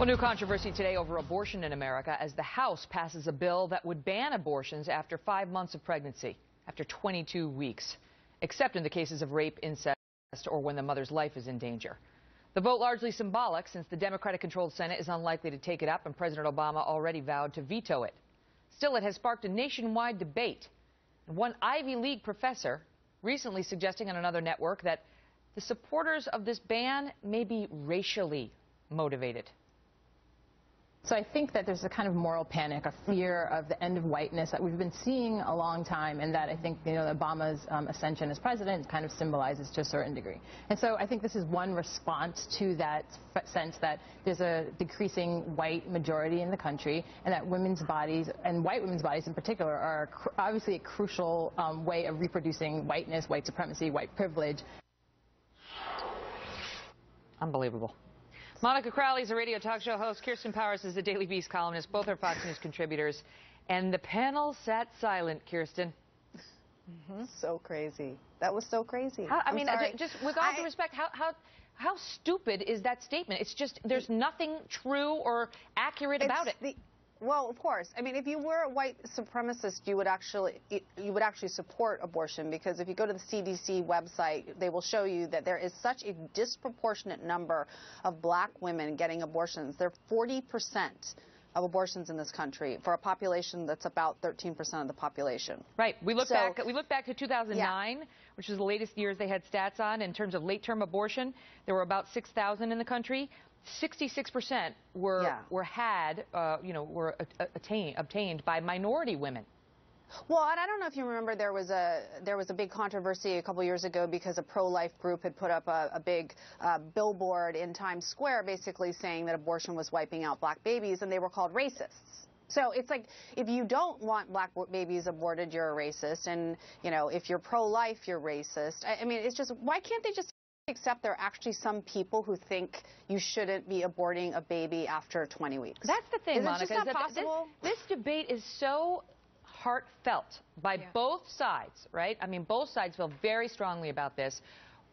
Well, new controversy today over abortion in America as the House passes a bill that would ban abortions after 5 months of pregnancy, after 22 weeks, except in the cases of rape, incest, or when the mother's life is in danger. The vote largely symbolic since the Democratic-controlled Senate is unlikely to take it up and President Obama already vowed to veto it. Still, it has sparked a nationwide debate. And one Ivy League professor recently suggesting on another network that the supporters of this ban may be racially motivated. So I think that there's a kind of moral panic, a fear of the end of whiteness that we've been seeing a long time, and that I think, Obama's ascension as president kind of symbolizes to a certain degree. And so I think this is one response to that sense that there's a decreasing white majority in the country, and that women's bodies, and white women's bodies in particular, are obviously a crucial way of reproducing whiteness, white supremacy, white privilege. Unbelievable. Monica Crowley is a radio talk show host. Kirsten Powers is a Daily Beast columnist. Both are Fox News contributors. And the panel sat silent, Kirsten. So crazy. That was so crazy. Just with all due respect, how stupid is that statement? It's just, there's nothing true or accurate about it. Well, of course. I mean, if you were a white supremacist, you would actually support abortion, because if you go to the CDC website, they will show you that there is such a disproportionate number of black women getting abortions. There are 40% of abortions in this country for a population that's about 13% of the population. Right. We look back to 2009, which is the latest years they had stats on in terms of late-term abortion. There were about 6,000 in the country. 66% were obtained by minority women. Well, and I don't know if you remember, there was a big controversy a couple years ago because a pro-life group had put up a big billboard in Times Square basically saying that abortion was wiping out black babies, and they were called racists. So it's like, if you don't want black babies aborted, you're a racist, and if you're pro-life, you're racist. I mean, it's just, why can't they just accept there are actually some people who think you shouldn't be aborting a baby after 20 weeks? That's the thing, Monica. Is it just not possible? This debate is so heartfelt by both sides, right? I mean, both sides feel very strongly about this.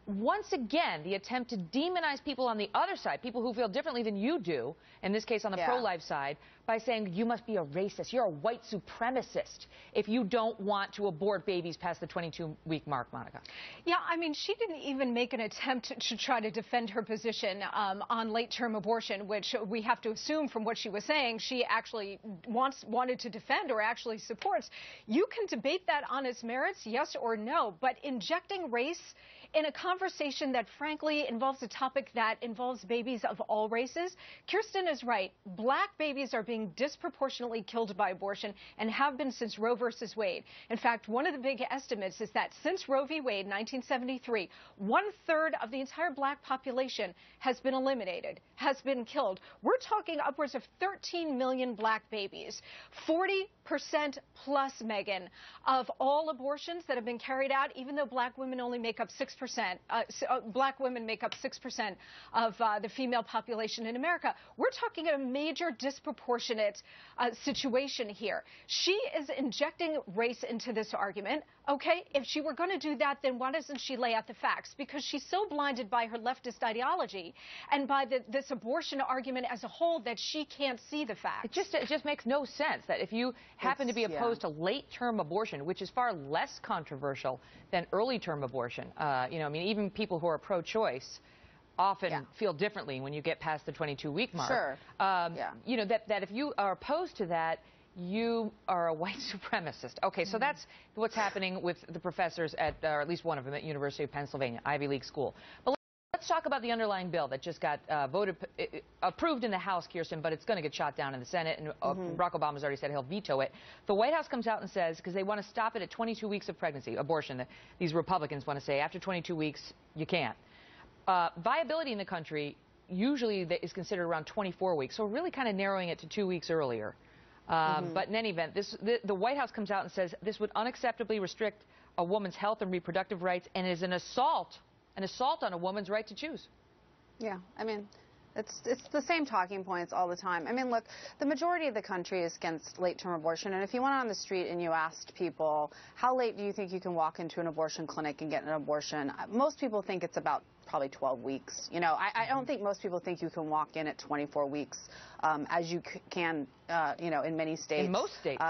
Once again, the attempt to demonize people on the other side, people who feel differently than you do, in this case on the pro-life side, by saying you must be a racist, you're a white supremacist if you don't want to abort babies past the 22-week mark, Monica. Yeah, I mean, she didn't even make an attempt to try to defend her position on late-term abortion, which we have to assume from what she was saying she actually wanted to defend or actually supports. You can debate that on its merits, yes or no, but injecting race in a conversation that frankly involves a topic that involves babies of all races, Kirsten is right. Black babies are being disproportionately killed by abortion and have been since Roe versus Wade. In fact, one of the big estimates is that since Roe v. Wade, 1973, 1/3 of the entire black population has been eliminated, has been killed. We're talking upwards of 13 million black babies. 40% plus, Megan, of all abortions that have been carried out, even though black women only make up 6%, black women make up 6% of the female population in America. We're talking a major disproportionate situation here. She is injecting race into this argument. Okay, if she were going to do that, then why doesn't she lay out the facts? Because she's so blinded by her leftist ideology and by this abortion argument as a whole that she can't see the facts. It just makes no sense that if you happen to be opposed to late-term abortion, which is far less controversial than early-term abortion, I mean, even people who are pro-choice often feel differently when you get past the 22-week mark. Sure. That if you are opposed to that, you are a white supremacist. Okay, so that's what's happening with the professors at, or at least one of them, at University of Pennsylvania, Ivy League school. But let's talk about the underlying bill that just got approved in the House, Kirsten, but it's going to get shot down in the Senate, and Barack Obama's already said he'll veto it. The White House comes out and says, because they want to stop it at 22 weeks of pregnancy, abortion, these Republicans want to say after 22 weeks, you can't. Viability in the country usually is considered around 24 weeks, so really kind of narrowing it to 2 weeks earlier. But in any event, the White House comes out and says this would unacceptably restrict a woman's health and reproductive rights and is an assault on a woman's right to choose. Yeah, I mean, It's the same talking points all the time. I mean, look, the majority of the country is against late-term abortion, and if you went on the street and you asked people, how late do you think you can walk into an abortion clinic and get an abortion, most people think it's about probably 12 weeks. You know, I don't think most people think you can walk in at 24 weeks, as you can, you know, in many states. In most states.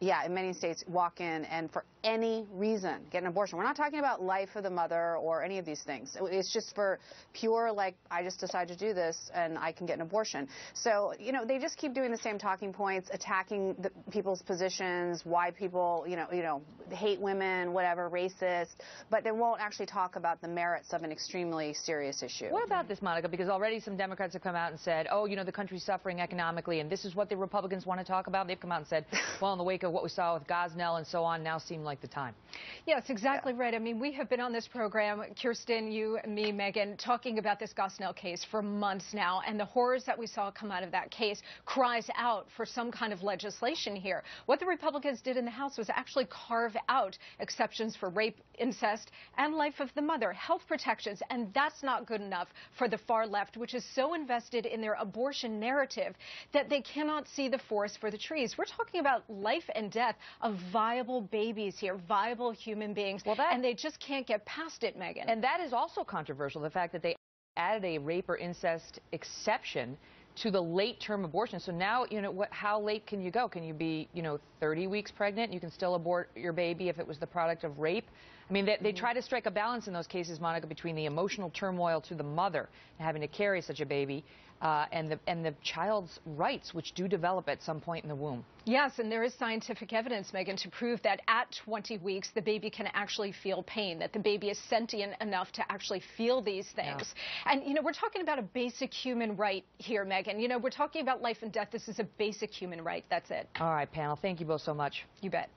Yeah, in many states, walk in and for any reason get an abortion. We're not talking about life of the mother or any of these things. It's just for pure, like, I just decided to do this and I can get an abortion. So, you know, they just keep doing the same talking points, attacking people's positions, why people, you know, hate women, whatever, racist, but they won't actually talk about the merits of an extremely serious issue. What about this, Monica? Because already some Democrats have come out and said, oh, you know, the country's suffering economically, and this is what the Republicans want to talk about. They've come out and said, well, in the wake of what we saw with Gosnell and so on, now seemed like the time. Yes, exactly right. I mean, we have been on this program, Kirsten, you, me, Megan, talking about this Gosnell case for months now, and the horrors that we saw come out of that case cries out for some kind of legislation here. What the Republicans did in the House was actually carve out exceptions for rape, incest, and life of the mother, health protections, and that's not good enough for the far left, which is so invested in their abortion narrative that they cannot see the forest for the trees. We're talking about life and death of viable babies here, viable human beings, and they just can't get past it, Megan. And that is also controversial, the fact that they added a rape or incest exception to the late-term abortion. So now, you know, how late can you go? Can you be, you know, 30 weeks pregnant? You can still abort your baby if it was the product of rape? I mean, they try to strike a balance in those cases, Monica, between the emotional turmoil to the mother and having to carry such a baby and the child's rights, which do develop at some point in the womb. Yes, and there is scientific evidence, Megan, to prove that at 20 weeks, the baby can actually feel pain, that the baby is sentient enough to actually feel these things. Yeah. And, you know, we're talking about a basic human right here, Megan. You know, we're talking about life and death. This is a basic human right. That's it. All right, panel. Thank you both so much. You bet.